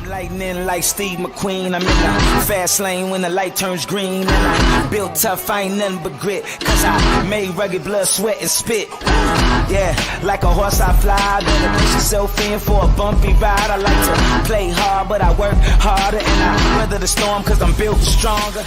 Lightning like Steve McQueen. I'm in the fast lane when the light turns green. And I built tough, I ain't nothing but grit. Cause I made rugged blood, sweat, and spit. Yeah, like a horse I fly. Better push yourself in for a bumpy ride. I like to play hard, but I work harder. And I weather the storm cause I'm built stronger.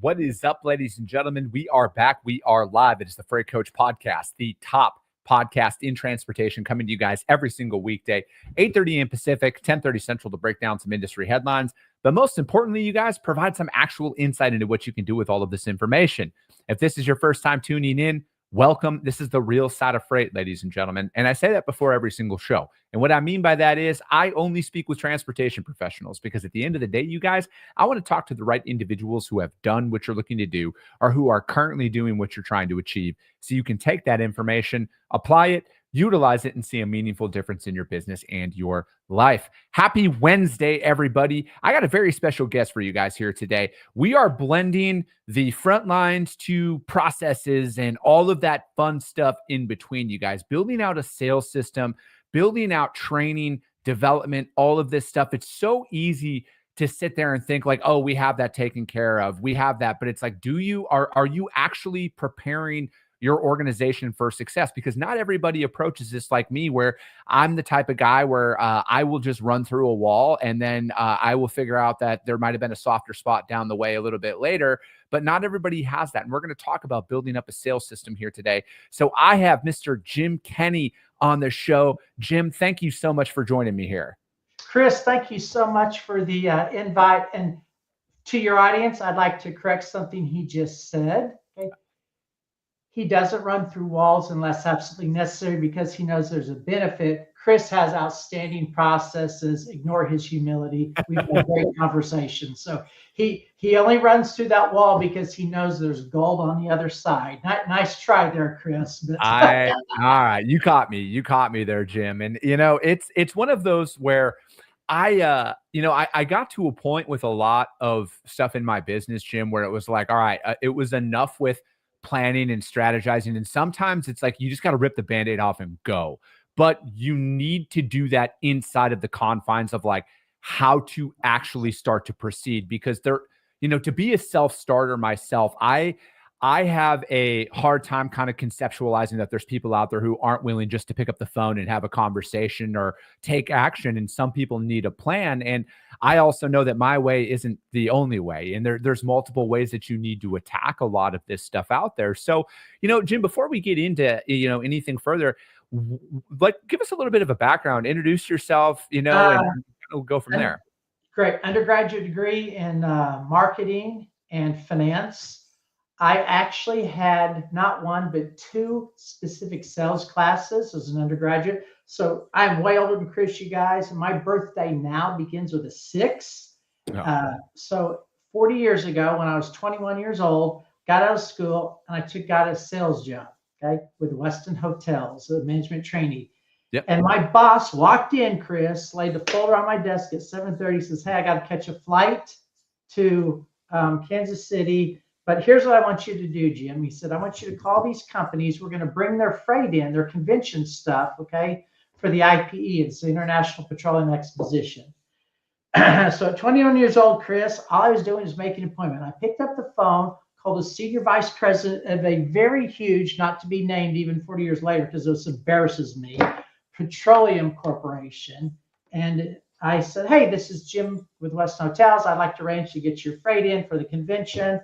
What is up, ladies and gentlemen? We are back. We are live. It is the Freight Coach Podcast, the top podcast in transportation, coming to you guys every single weekday, 8:30 a.m. Pacific, 10:30 Central, to break down some industry headlines. But most importantly, you guys provide some actual insight into what you can do with all of this information. If this is your first time tuning in, welcome. This is the real side of freight, ladies and gentlemen. And I say that before every single show. And what I mean by that is I only speak with transportation professionals, because at the end of the day, you guys, I want to talk to the right individuals who have done what you're looking to do or who are currently doing what you're trying to achieve, so you can take that information, apply it, utilize it, and see a meaningful difference in your business and your life. Happy Wednesday, everybody. I got a very special guest for you guys here today. We are blending the front lines to processes and all of that fun stuff in between, you guys, building out a sales system, building out training, development, all of this stuff. It's so easy to sit there and think like, oh, we have that taken care of. We have that. But it's like, are you actually preparing your organization for success? Because not everybody approaches this like me, where I'm the type of guy where I will just run through a wall and then I will figure out that there might have been a softer spot down the way a little bit later. But not everybody has that. And we're going to talk about building up a sales system here today. So I have Mr. Jim Kenny on the show. Jim, thank you so much for joining me here. Chris, thank you so much for the invite. And to your audience, I'd like to correct something he just said. Okay. He doesn't run through walls unless absolutely necessary, because he knows there's a benefit. Chris has outstanding processes. Ignore his humility. We've had great conversations. So he only runs through that wall because he knows there's gold on the other side. Nice try there, Chris. But all right. You caught me there, Jim. And it's one of those where I got to a point with a lot of stuff in my business, Jim, where it was like, all right, it was enough with planning and strategizing. And sometimes it's like, you just got to rip the Band-Aid off and go. But you need to do that inside of the confines of like how to actually start to proceed, because to be a self-starter myself, I have a hard time kind of conceptualizing that there's people out there who aren't willing just to pick up the phone and have a conversation or take action. And some people need a plan. And I also know that my way isn't the only way. And there's multiple ways that you need to attack a lot of this stuff out there. So, Jim, before we get into, anything further, give us a little bit of a background, introduce yourself, and we'll go from there. Great. Undergraduate degree in marketing and finance. I actually had not one, but two specific sales classes as an undergraduate. So I'm way older than Chris, you guys. And my birthday now begins with a 6. Oh. So 40 years ago, when I was 21 years old, got out of school and I got a sales job, with Westin Hotels, a management trainee. Yep. And my boss walked in, Chris, laid the folder on my desk at 7:30, says, hey, I got to catch a flight to Kansas City. But here's what I want you to do, Jim. He said, I want you to call these companies. We're going to bring their freight in, their convention stuff, for the IPE. It's the International Petroleum Exposition. So at 21 years old, Chris, all I was doing was making an appointment. I picked up the phone, called the senior vice president of a very huge, not to be named even 40 years later, because this embarrasses me, petroleum corporation. And I said, hey, this is Jim with Westin Hotels. I'd like to arrange to get your freight in for the convention.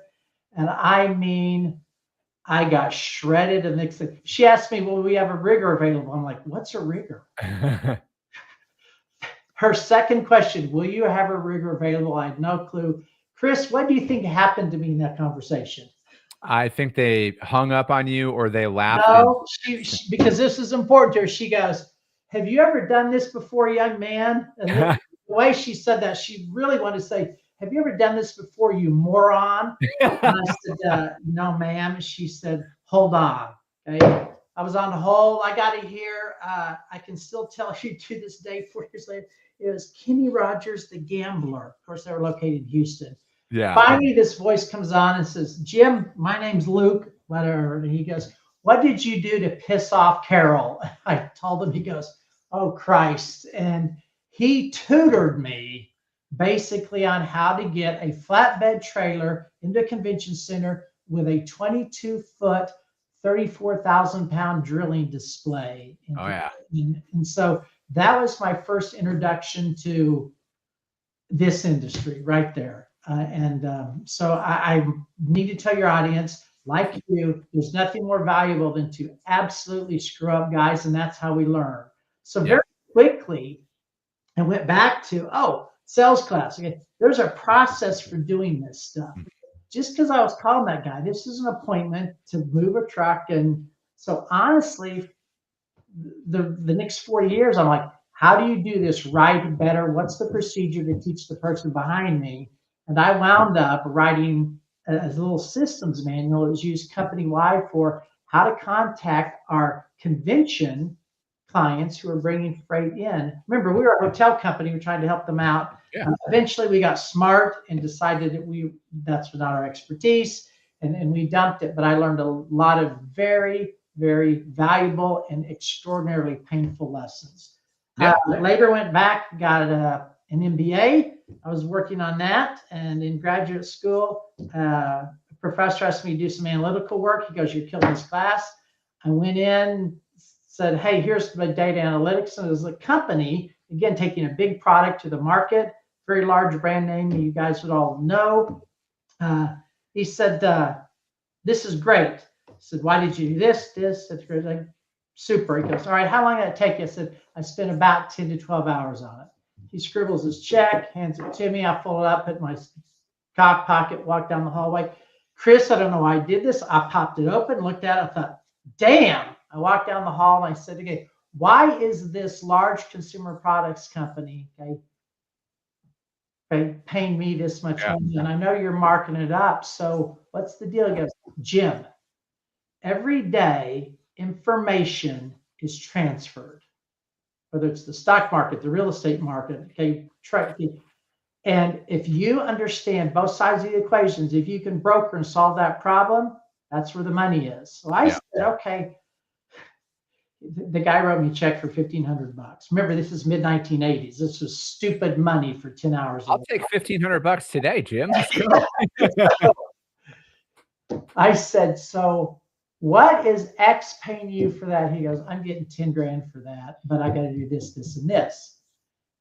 And I got shredded. And she asked me, well, we have a rigger available. I'm like, what's a rigger? Her second question, will you have a rigger available? I had no clue. Chris, what do you think happened to me in that conversation? I think they hung up on you, or they laughed. No, because this is important to her. She goes, have you ever done this before, young man? And the way she said that, she really wanted to say, have you ever done this before, you moron? And I said, no, ma'am. She said, hold on. Okay. I was on hold. I got to hear. I can still tell you to this day, 4 years later, it was Kenny Rogers, the gambler. Of course, they were located in Houston. Yeah. Finally, this voice comes on and says, Jim, my name's Luke, whatever. And he goes, what did you do to piss off Carol? I told him. He goes, oh, Christ. And he tutored me basically on how to get a flatbed trailer into a convention center with a 22-foot, 34,000-pound drilling display. Oh yeah. And so that was my first introduction to this industry right there. So I need to tell your audience, like you, there's nothing more valuable than to absolutely screw up, guys, and that's how we learn. So very quickly, I went back to, sales class. Okay, there's a process for doing this stuff. Just because I was calling that guy, this is an appointment to move a truck. And so honestly, the next 4 years, I'm like, how do you do this right better? What's the procedure to teach the person behind me? And I wound up writing a little systems manual that was used company-wide for how to contact our convention clients who are bringing freight in. Remember, we were a hotel company. We're trying to help them out. Yeah. Eventually, we got smart and decided that that's not our expertise, and we dumped it. But I learned a lot of very, very valuable and extraordinarily painful lessons. Later went back, got an MBA. I was working on that. And in graduate school, a professor asked me to do some analytical work. He goes, "You're killing this class." I went in, said, "Hey, here's my data analytics." And it was a company, again, taking a big product to the market, very large brand name you guys would all know. He said, "This is great." I said, "Why did you do this? That's great." Like, super. He goes, "All right, how long did it take you?" I said, "I spent about 10 to 12 hours on it." He scribbles his check, hands it to me. I fold it up, put it in my cock pocket, walk down the hallway. "Chris, I don't know why I did this." I popped it open, looked at it. I thought, damn. I walked down the hall and I said, "Okay, why is this large consumer products company, paying me this much money? And I know you're marking it up. So what's the deal?" He goes, "Jim, every day information is transferred, whether it's the stock market, the real estate market, and if you understand both sides of the equations, if you can broker and solve that problem, that's where the money is." So I said, okay. The guy wrote me a check for $1,500. Remember, this is mid 1980s. This was stupid money for 10 hours. I'll take $1,500 today, Jim. Let's go. I said, "So what is X paying you for that?" He goes, "I'm getting 10 grand for that, but I got to do this, this, and this."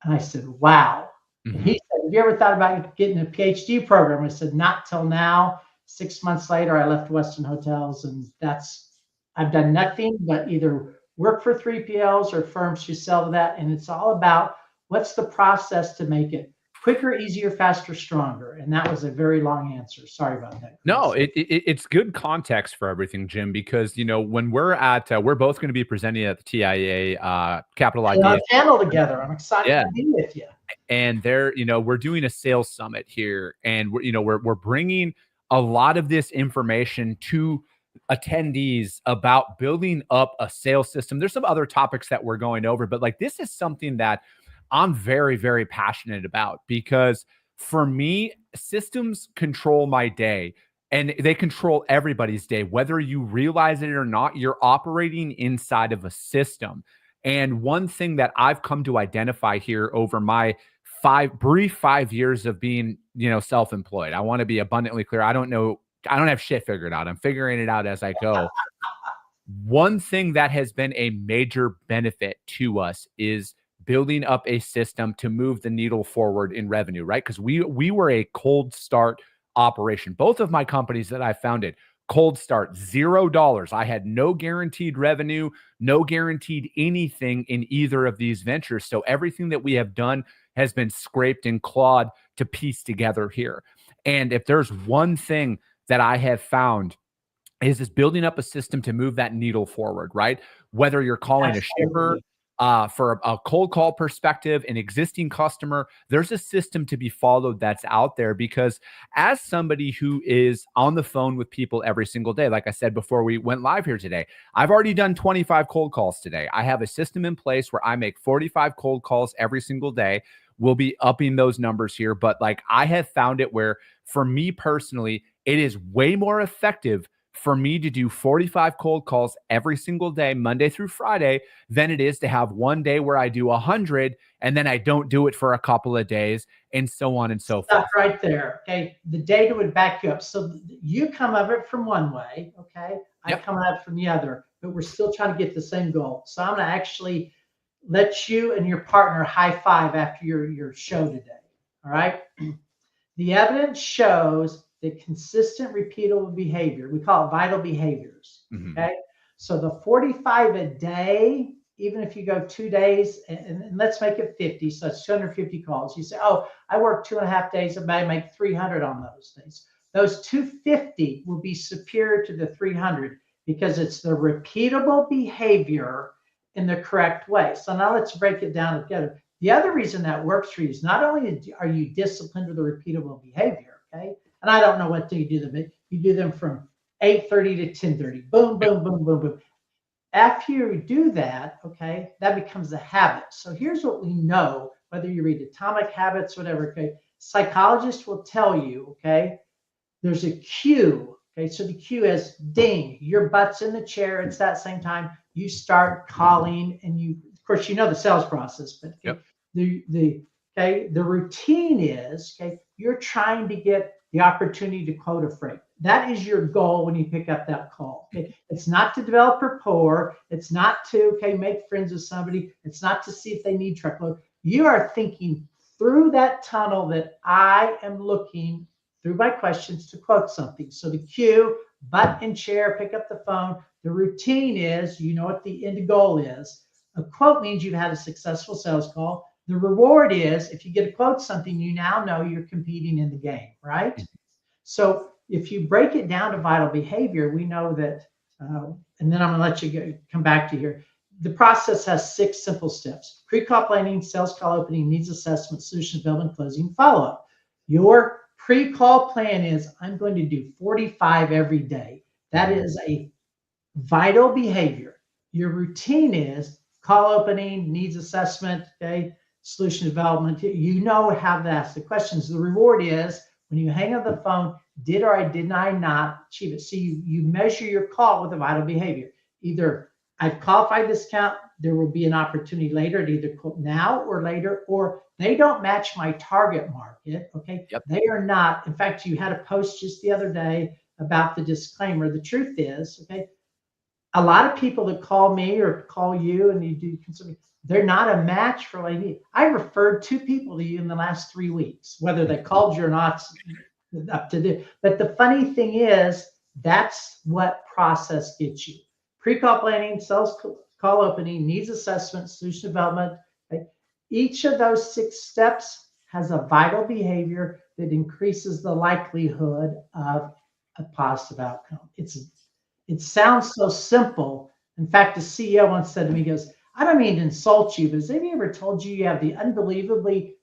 And I said, "Wow." Mm-hmm. He said, "Have you ever thought about getting a PhD program?" I said, "Not till now." 6 months later, I left Westin Hotels, and I've done nothing but either work for 3PLs or firms who sell to that. And it's all about what's the process to make it quicker, easier, faster, stronger. And that was a very long answer. Sorry about that, Chris. No, it's good context for everything, Jim, because, when we're both going to be presenting at the TIA Capital Ideas on panel together. I'm excited to be with you. And we're doing a sales summit here, and we're bringing a lot of this information to attendees about building up a sales system. There's some other topics that we're going over, but this is something that I'm very, very passionate about, because for me, systems control my day, and they control everybody's day. Whether you realize it or not, you're operating inside of a system. And one thing that I've come to identify here over my brief 5 years of being, self-employed, I want to be abundantly clear. I don't have shit figured out. I'm figuring it out as I go. One thing that has been a major benefit to us is building up a system to move the needle forward in revenue, right? Because we were a cold start operation. Both of my companies that I founded, cold start, $0. I had no guaranteed revenue, no guaranteed anything in either of these ventures. So everything that we have done has been scraped and clawed to piece together here. And if there's one thing that I have found is building up a system to move that needle forward, right? Whether you're calling a shipper for a cold call perspective, an existing customer, there's a system to be followed that's out there. Because as somebody who is on the phone with people every single day, like I said before we went live here today, I've already done 25 cold calls today. I have a system in place where I make 45 cold calls every single day. We'll be upping those numbers here, but I have found it where, for me personally, it is way more effective for me to do 45 cold calls every single day, Monday through Friday, than it is to have one day where I do 100 and then I don't do it for a couple of days, and so on and so forth. Stop right there. Okay. The data would back you up. So you come of it from one way. Okay. I Yep. come at it from the other, but we're still trying to get the same goal. So I'm going to actually let you and your partner high five after your show today. All right. The evidence shows that consistent, repeatable behavior, we call it vital behaviors. Okay. So the 45 a day, even if you go 2 days, and let's make it 50, so it's 250 calls. You say, oh, I work 2.5 days, I may make 300 on those days. Those 250 will be superior to the 300 because it's the repeatable behavior in the correct way. So now let's break it down together. The other reason that works for you is not only are you disciplined with the repeatable behavior, okay? And I don't know what day you do them, but you do them from 8:30 to 10:30. Boom, boom, boom, boom, boom. After you do that, okay, that becomes a habit. So here's what we know, whether you read Atomic Habits, whatever, okay, psychologists will tell you, okay, there's a cue, okay, so the cue is ding, your butt's in the chair. It's that same time you start calling, and you, of course, you know the sales process, but okay, the routine is, okay, you're trying to get the opportunity to quote a freight. That is your goal when you pick up that call. Okay, it's not to develop rapport. It's not to make friends with somebody. It's not to see if they need truckload. You are thinking through that tunnel that I am looking through my questions to quote something. So the cue, butt in chair, pick up the phone. The routine is, you know what the end goal is. A quote means you've had a successful sales call. The reward is, if you get a quote something, you now know you're competing in the game, right? So if you break it down to vital behavior, we know that, and then I'm going to let you come back to here. The process has 6 simple steps: pre-call planning, sales call opening, needs assessment, solution development, closing, follow-up. Your pre-call plan is, I'm going to do 45 every day. That is a vital behavior. Your routine is call opening, needs assessment, okay, solution development. You know how to ask the questions. The reward is, when you hang up the phone, did or did I not achieve it? So you measure your call with a vital behavior. Either I've qualified this account, there will be an opportunity later to either quote now or later, or they don't match my target market. Okay. Yep. They are not. In fact, you had a post just the other day about the disclaimer. The truth is, okay, a lot of people that call me or call you and you do consulting, they're not a match for what I need. I referred 2 people to you in the last 3 weeks, whether they called you or not, up to this. But the funny thing is, that's what process gets you. Pre-call planning, sales call opening, needs assessment, solution development. Okay? Each of those 6 steps has a vital behavior that increases the likelihood of a positive outcome. It sounds so simple. In fact, the CEO once said to me, he goes, I don't mean to insult you, but has anybody ever told you you have the unbelievably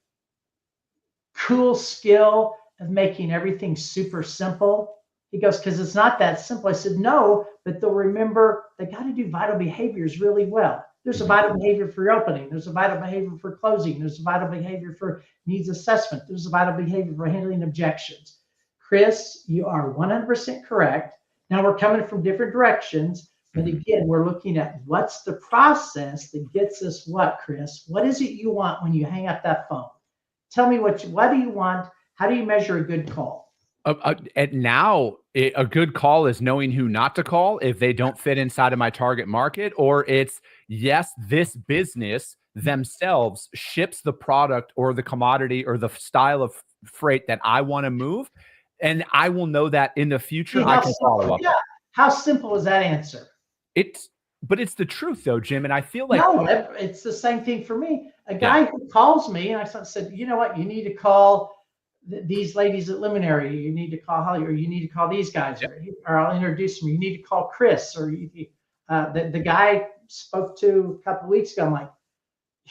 cool skill of making everything super simple? He goes, because it's not that simple. I said, no, but they'll remember they got to do vital behaviors really well. There's a vital behavior for opening. There's a vital behavior for closing. There's a vital behavior for needs assessment. There's a vital behavior for handling objections. Chris, you are 100% correct. Now we're coming from different directions, but again, we're looking at what's the process that gets us what, Chris? What is it you want when you hang up that phone? Tell me what do you want? How do you measure a good call? A good call is knowing who not to call if they don't fit inside of my target market, or it's, yes, this business themselves ships the product or the commodity or the style of freight that I want to move. And I will know that in the future. I can follow up. Yeah. How simple is that answer? But it's the truth though, Jim. And I feel like no, it's the same thing for me. A guy who calls me and I said, you know what, you need to call these ladies at Luminary. You need to call Holly, or you need to call these guys, or I'll introduce them. You need to call Chris, or the guy spoke to a couple of weeks ago. I'm like,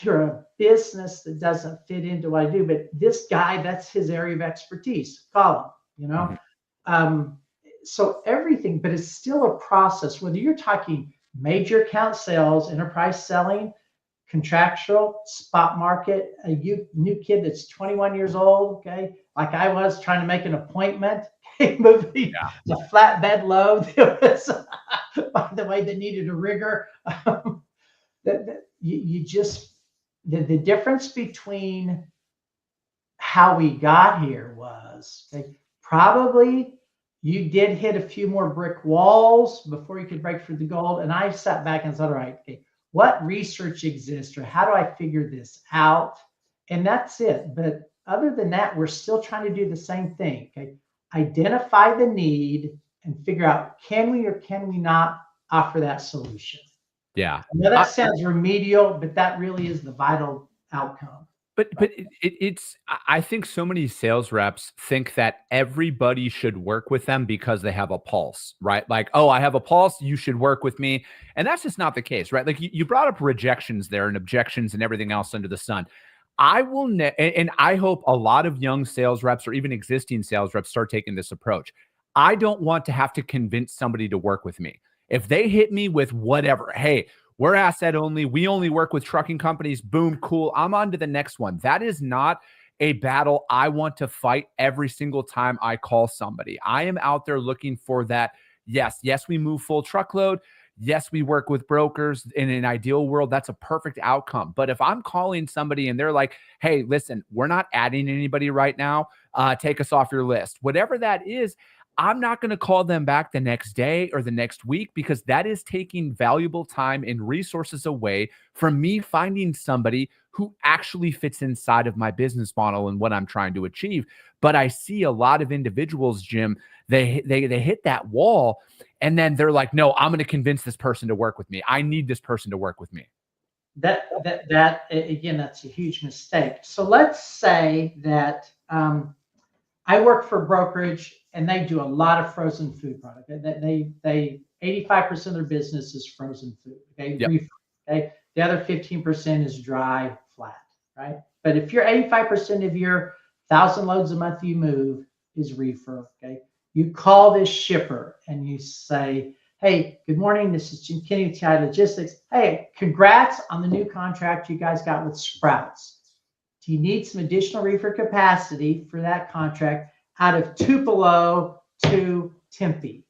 you're a business that doesn't fit into what I do, but this guy, that's his area of expertise. Call him, so everything, but it's still a process, whether you're talking major account sales, enterprise selling, contractual, spot market, a new kid that's 21 years old, okay, like I was trying to make an appointment, moving the flatbed load. There was, by the way, that needed a rigger. You just, the difference between how we got here was probably you did hit a few more brick walls before you could break through the gold. And I sat back and said, all right, okay, what research exists, or how do I figure this out? And that's it. But other than that, we're still trying to do the same thing. Okay, identify the need and figure out, can we or can we not offer that solution? Yeah. I know that sounds remedial, but that really is the vital outcome. But it's, I think so many sales reps think that everybody should work with them because they have a pulse, right? Like, oh, I have a pulse, you should work with me. And that's just not the case, right? Like you brought up rejections there and objections and everything else under the sun. I will, and I hope a lot of young sales reps or even existing sales reps start taking this approach. I don't want to have to convince somebody to work with me. If they hit me with whatever, hey, we're asset only, we only work with trucking companies, boom, cool, I'm on to the next one. That is not a battle I want to fight every single time I call somebody. I am out there looking for that. Yes, we move full truckload. Yes, we work with brokers. In an ideal world, that's a perfect outcome. But if I'm calling somebody and they're like, hey, listen, we're not adding anybody right now, take us off your list, whatever that is, I'm not going to call them back the next day or the next week, because that is taking valuable time and resources away from me finding somebody who actually fits inside of my business model and what I'm trying to achieve. But I see a lot of individuals, Jim, they hit that wall and then they're like, no, I'm going to convince this person to work with me. I need this person to work with me. That again, that's a huge mistake. So let's say that I work for a brokerage and they do a lot of frozen food product. They 85% of their business is frozen food. Okay. Yep. Okay. The other 15% is dry, flat, right? But if you're 85% of your 1,000 loads a month you move is reefer, okay, you call this shipper and you say, hey, good morning, this is Jim Kinney with TI Logistics. Hey, congrats on the new contract you guys got with Sprouts. Do you need some additional reefer capacity for that contract out of Tupelo to Tempe?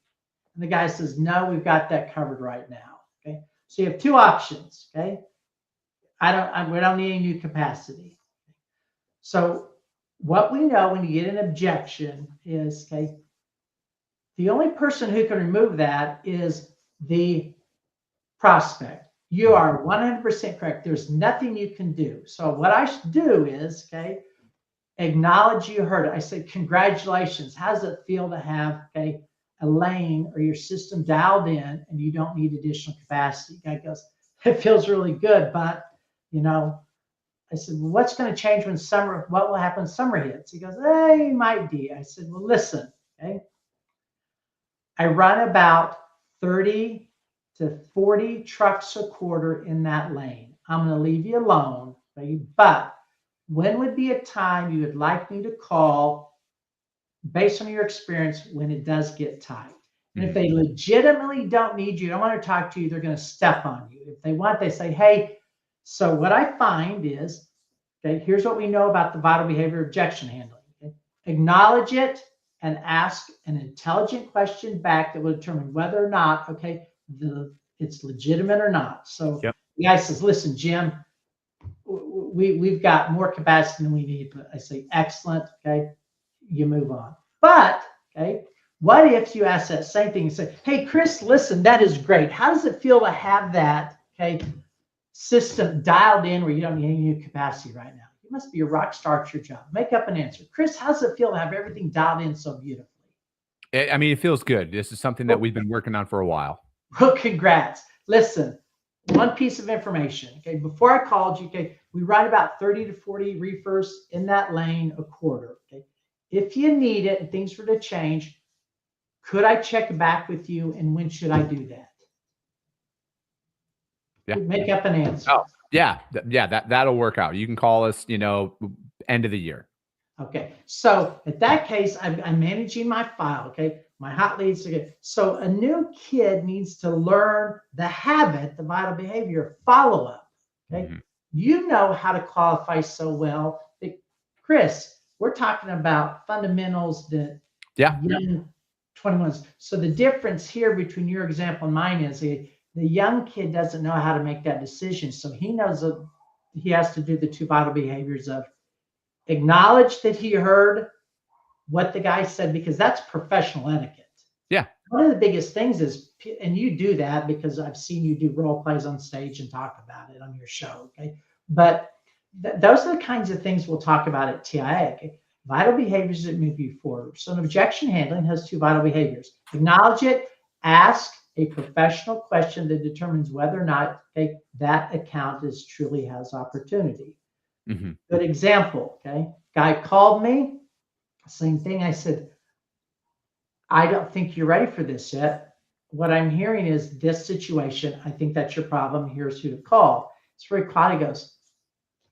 And the guy says, no, we've got that covered right now. Okay. So you have two options. Okay. We don't need any new capacity. So what we know when you get an objection is, okay, the only person who can remove that is the prospect. You are 100% correct. There's nothing you can do. So what I should do is, okay, acknowledge you heard it. I said, congratulations. How does it feel to have, okay, a lane or your system dialed in and you don't need additional capacity? Guy goes, it feels really good, but I said, well, what's going to change what will happen when summer hits? He goes, hey, might be. I said, well, listen, okay, I run about 30 to 40 trucks a quarter in that lane. I'm going to leave you alone, okay? But when would be a time you would like me to call based on your experience when it does get tight? And if they legitimately don't need you, don't want to talk to you, they're going to step on you. If they want, they say, hey, so what I find is, okay, here's what we know about the vital behavior objection handling. Okay? Acknowledge it and ask an intelligent question back that will determine whether or not, okay, it's legitimate or not. So the guy says, listen, Jim, we've got more capacity than we need. I say, excellent. Okay. You move on. But, okay, what if you ask that same thing and say, hey, Chris, listen, that is great. How does it feel to have that, okay, system dialed in where you don't need any new capacity right now? You must be a rock star at your job. Make up an answer. Chris, how does it feel to have everything dialed in so beautifully? I mean, it feels good. This is something that we've been working on for a while. Well, congrats. Listen, one piece of information. Okay, before I called you, okay, we run about 30 to 40 reefers in that lane a quarter. Okay, if you need it and things were to change, could I check back with you, and when should I do that? Yeah. Make up an answer. Oh, yeah, that'll work out. You can call us, end of the year. Okay, so at that case, I'm managing my file. Okay, my hot leads. Okay, so a new kid needs to learn the habit, the vital behavior follow up. Okay, you know how to qualify so well. Chris, we're talking about fundamentals that Yeah. young 21s. So the difference here between your example and mine is the young kid doesn't know how to make that decision. So he knows that he has to do the two vital behaviors of acknowledge that he heard what the guy said, because that's professional etiquette. Yeah. One of the biggest things is, and you do that because I've seen you do role plays on stage and talk about it on your show. Okay. But those are the kinds of things we'll talk about at TIA. Okay? Vital behaviors that move you forward. So an objection handling has two vital behaviors. Acknowledge it, ask a professional question that determines whether or not that account truly has opportunity. Mm-hmm. Good example. Okay. Guy called me. Same thing. I said, I don't think you're ready for this yet. What I'm hearing is this situation. I think that's your problem. Here's who to call. It's very quiet. He goes,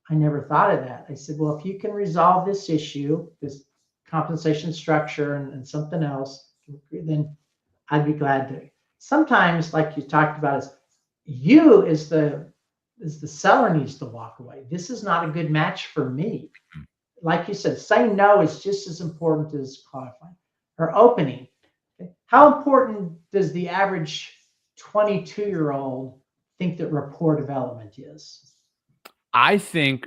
I never thought of that. I said, well, if you can resolve this issue, this compensation structure and something else, then I'd be glad to. Sometimes, like you talked about, is you as the seller needs to walk away. This is not a good match for me. Like you said, saying no is just as important as qualifying or opening. Okay. How important does the average 22-year-old think that rapport development is? I think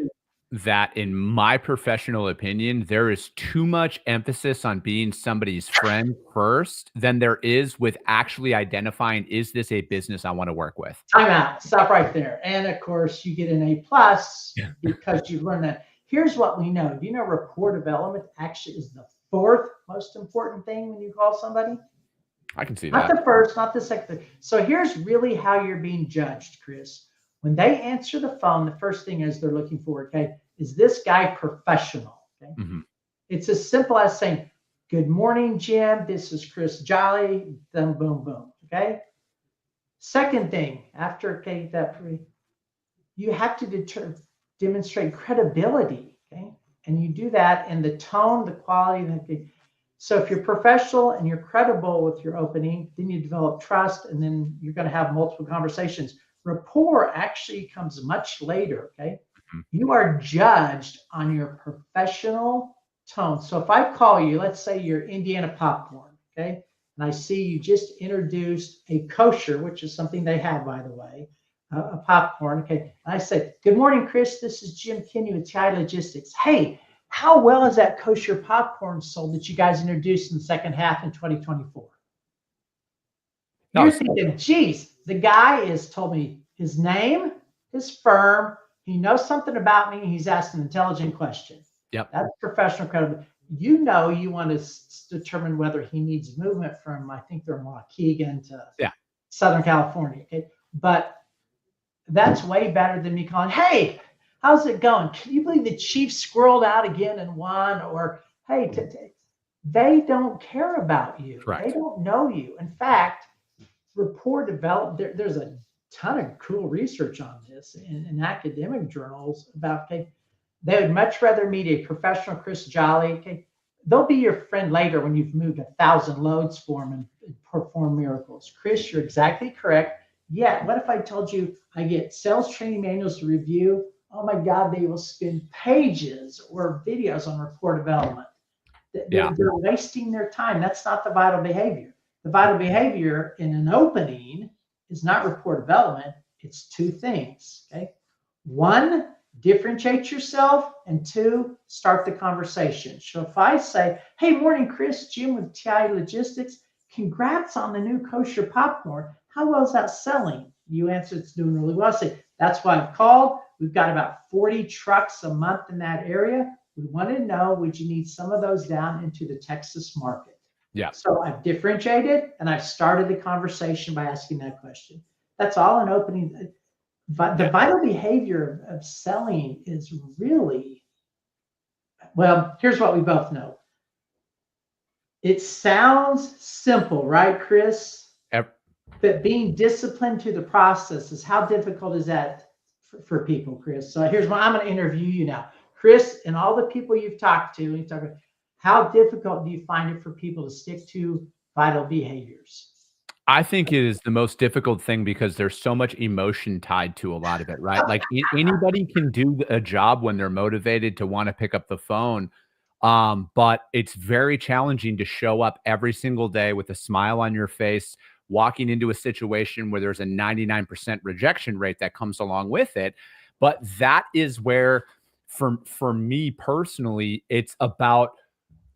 that, in my professional opinion, there is too much emphasis on being somebody's friend first than there is with actually identifying, is this a business I want to work with? Time out. Stop right there. And of course, you get an A+ because you've learned that. Here's what we know. Do you know rapport development actually is the fourth most important thing when you call somebody? I can see that. Not the first, not the second. So here's really how you're being judged, Chris. When they answer the phone, the first thing is they're looking for, okay, is this guy professional? Okay. Mm-hmm. It's as simple as saying, good morning, Jim. This is Chris Jolly. Then boom, boom. Okay. Second thing, after you have to demonstrate credibility. Okay. And you do that in the tone, the quality. So if you're professional and you're credible with your opening, then you develop trust, and then you're going to have multiple conversations. Rapport actually comes much later. Okay. Mm-hmm. You are judged on your professional tone. So if I call you, let's say you're Indiana Popcorn, okay, and I see you just introduced a kosher, which is something they have, by the way, a popcorn, okay, and I say, good morning, Chris, this is Jim Kinney with TI Logistics. Hey, how well is that kosher popcorn sold that you guys introduced in the second half in 2024? You're thinking, geez, the guy has told me his name, his firm, he knows something about me, he's asked an intelligent question. Yep. That's professional credibility. You know, you want to determine whether he needs movement from, I think they're in Waukegan to Southern California. Okay. But that's way better than me calling, hey, how's it going? Can you believe the Chiefs squirreled out again and won? Or, hey, they don't care about you. Correct. They don't know you. In fact, rapport development, there's a ton of cool research on this in academic journals about, okay, they would much rather meet a professional Chris Jolly. Okay, they'll be your friend later when you've moved 1,000 loads for them and perform miracles. Chris, you're exactly correct. Yeah, what if I told you I get sales training manuals to review? Oh my God, they will spend pages or videos on rapport development. They're wasting their time. That's not the vital behavior. The vital behavior in an opening is not rapport development. It's two things. Okay, one, differentiate yourself, and two, start the conversation. So if I say, hey, morning, Chris, Jim with TI Logistics, congrats on the new kosher popcorn. How well is that selling? You answer, it's doing really well. I say, that's why I've called. We've got about 40 trucks a month in that area. We want to know, would you need some of those down into the Texas market? Yeah. So I've differentiated and I've started the conversation by asking that question. That's all an opening. But the vital behavior of selling is really, well, here's what we both know. It sounds simple, right, Chris? But being disciplined to the process is, how difficult is that for people, Chris? So here's what I'm going to interview you now. Chris, and all the people you've talked to, you talk about, how difficult do you find it for people to stick to vital behaviors? I think it is the most difficult thing because there's so much emotion tied to a lot of it, right? Like anybody can do a job when they're motivated to want to pick up the phone. But it's very challenging to show up every single day with a smile on your face, walking into a situation where there's a 99% rejection rate that comes along with it. But that is where, for me personally, it's about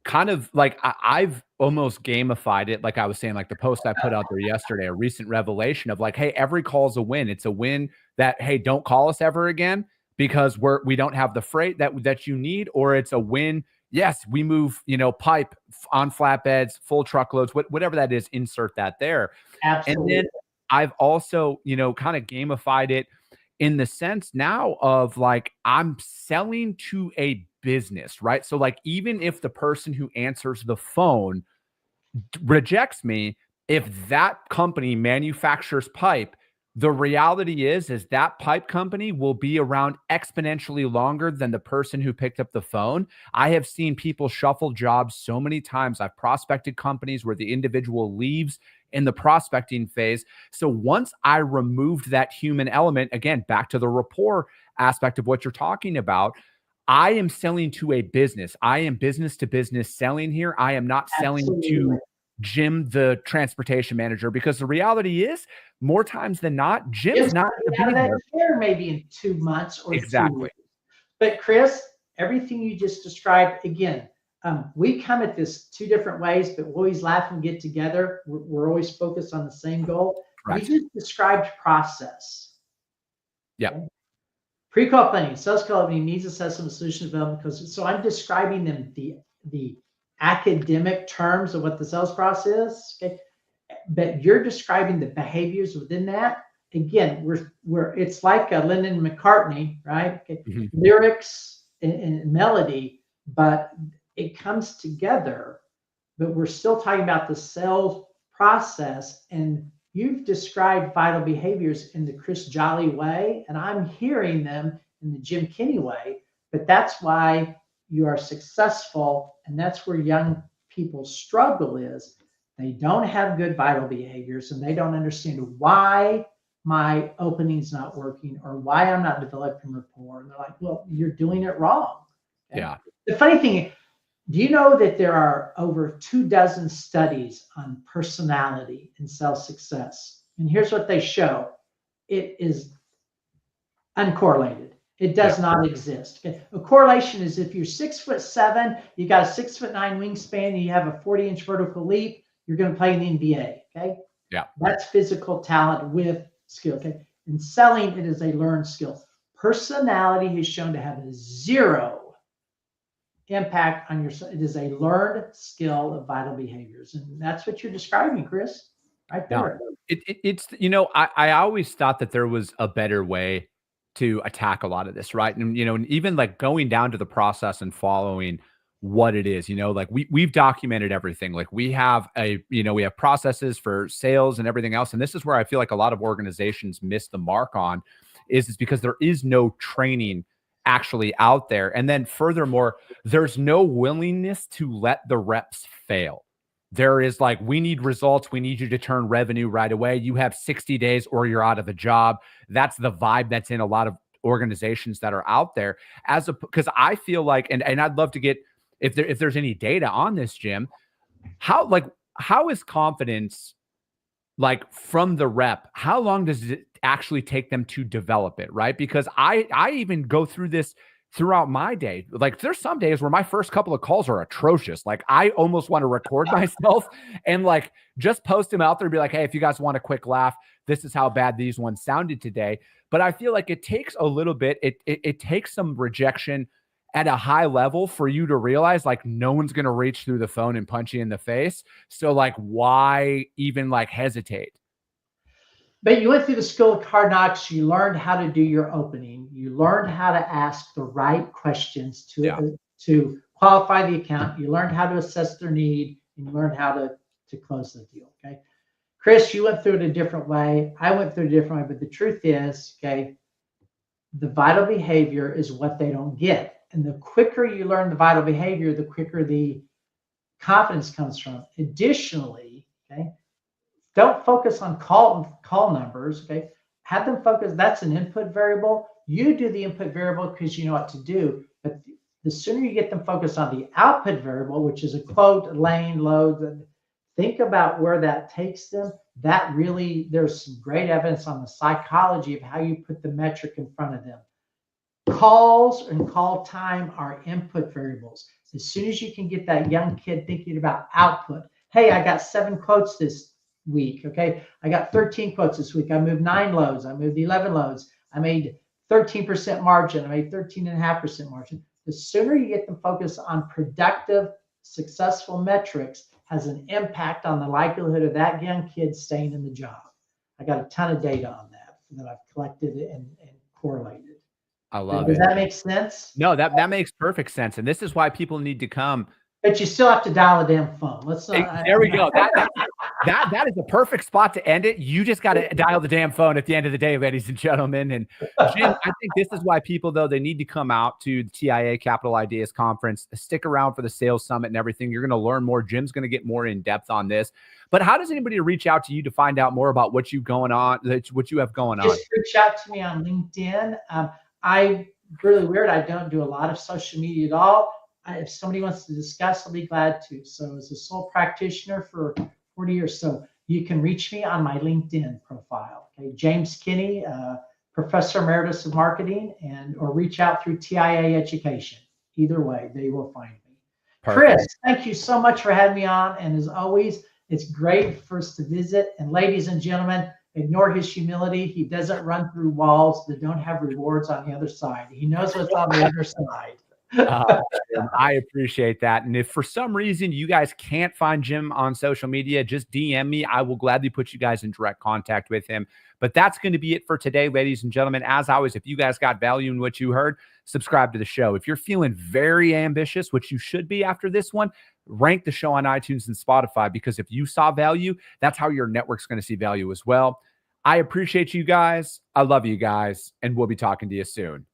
kind of like I've almost gamified it. Like I was saying, like the post I put out there yesterday, a recent revelation of like, hey, every call is a win. It's a win that, hey, don't call us ever again because we don't have the freight that you need, or it's a win. Yes, we move, pipe on flatbeds, full truckloads, whatever that is, insert that there. Absolutely. And then I've also, kind of gamified it in the sense now of like, I'm selling to a business, right? So like, even if the person who answers the phone rejects me, if that company manufactures pipe, the reality is that pipe company will be around exponentially longer than the person who picked up the phone. I have seen people shuffle jobs so many times. I've prospected companies where the individual leaves in the prospecting phase. So once I removed that human element, again, back to the rapport aspect of what you're talking about, I am selling to a business. I am business to business selling here. I am not selling to Jim, the transportation manager, because the reality is, more times than not, Jim's not going to be there maybe in 2 months or 2 weeks. But Chris, everything you just described, again, we come at this 2 different ways, but we always laugh and get together. We're always focused on the same goal. Correct. We just described process. Yeah. Okay? Pre-call planning, sales call opening, needs assessment, solution development. Because so I'm describing them the academic terms of what the sales process is. Okay? But you're describing the behaviors within that. Again, it's like a Lennon and McCartney, right? Okay. Mm-hmm. Lyrics and melody, but it comes together. But we're still talking about the sales process, and you've described vital behaviors in the Chris Jolly way, and I'm hearing them in the Jim Kinney way. But that's why you are successful, and that's where young people struggle is they don't have good vital behaviors, and they don't understand why my opening's not working or why I'm not developing rapport. And they're like, well, you're doing it wrong. Okay? Yeah. The funny thing, do you know that there are over 24 studies on personality and sales success? And here's what they show. It is uncorrelated. It does not exist. Okay? A correlation is if you're 6'7", you got a 6'9" wingspan, and you have a 40-inch vertical leap, you're going to play in the NBA. Okay. Yeah. That's physical talent with skill. Okay. In selling, it is a learned skill. Personality is shown to have a 0 impact on your. It is a learned skill of vital behaviors, and that's what you're describing, Chris. Right there. No, it's I always thought that there was a better way to attack a lot of this, right? And and even like going down to the process and following what it is, like we've documented everything. Like we have we have processes for sales and everything else. And this is where I feel like a lot of organizations miss the mark on is because there is no training actually out there. And then furthermore, there's no willingness to let the reps fail. There is like, we need results. We need you to turn revenue right away. You have 60 days or you're out of a job. That's the vibe that's in a lot of organizations that are out there. Because I feel like, and I'd love to get, if there's any data on this, Jim, how is confidence like from the rep? How long does it actually take them to develop it? Right. Because I even go through this throughout my day. Like there's some days where my first couple of calls are atrocious. Like I almost want to record myself and like just post them out there and be like, hey, if you guys want a quick laugh, this is how bad these ones sounded today. But I feel like it takes a little bit, it takes some rejection at a high level for you to realize like no one's going to reach through the phone and punch you in the face. So like, why even like hesitate? But you went through the school of hard knocks. You learned how to do your opening. You learned how to ask the right questions to qualify the account. You learned how to assess their need, and you learned how to close the deal. Okay, Chris, you went through it a different way. I went through it a different way. But the truth is, okay, the vital behavior is what they don't get. And the quicker you learn the vital behavior, the quicker the confidence comes from. Additionally, okay, don't focus on call numbers. Okay, have them focus. That's an input variable. You do the input variable because you know what to do. But The sooner you get them focused on the output variable, which is a quote, lane, load, think about where that takes them. That really, there's some great evidence on the psychology of how you put the metric in front of them. Calls and call time are input variables. As soon as you can get that young kid thinking about output, hey, I got 7 quotes this week. Okay. I got 13 quotes this week. I moved 9 loads. I moved 11 loads. I made 13% margin. I made 13.5% margin. The sooner you get them focused on productive, successful metrics has an impact on the likelihood of that young kid staying in the job. I got a ton of data on that I've collected and correlated. I love Does it. that make sense? No, that makes perfect sense. And this is why people need to come. But you still have to dial a damn phone. Let's not. There we go. That is a perfect spot to end it. You just got to dial the damn phone at the end of the day, ladies and gentlemen. And Jim, I think this is why people, though, they need to come out to the TIA Capital Ideas Conference, stick around for the sales summit and everything. You're going to learn more. Jim's going to get more in depth on this. But how does anybody reach out to you to find out more about what you have going on? Just reach out to me on LinkedIn. I really weird. I don't do a lot of social media at all. If somebody wants to discuss, I'll be glad to. So as a sole practitioner for 40 years, so you can reach me on my LinkedIn profile. Okay, James Kinney, Professor Emeritus of Marketing, or reach out through TIA Education. Either way, they will find me. Perfect. Chris, thank you so much for having me on. And as always, it's great for us to visit. And ladies and gentlemen, ignore his humility. He doesn't run through walls that don't have rewards on the other side. He knows what's on the other side. I appreciate that. And if for some reason you guys can't find Jim on social media, just DM me. I will gladly put you guys in direct contact with him. But that's going to be it for today, ladies and gentlemen. As always, if you guys got value in what you heard, subscribe to the show. If you're feeling very ambitious, which you should be after this one, rank the show on iTunes and Spotify, because if you saw value, that's how your network's going to see value as well. I appreciate you guys. I love you guys, and we'll be talking to you soon.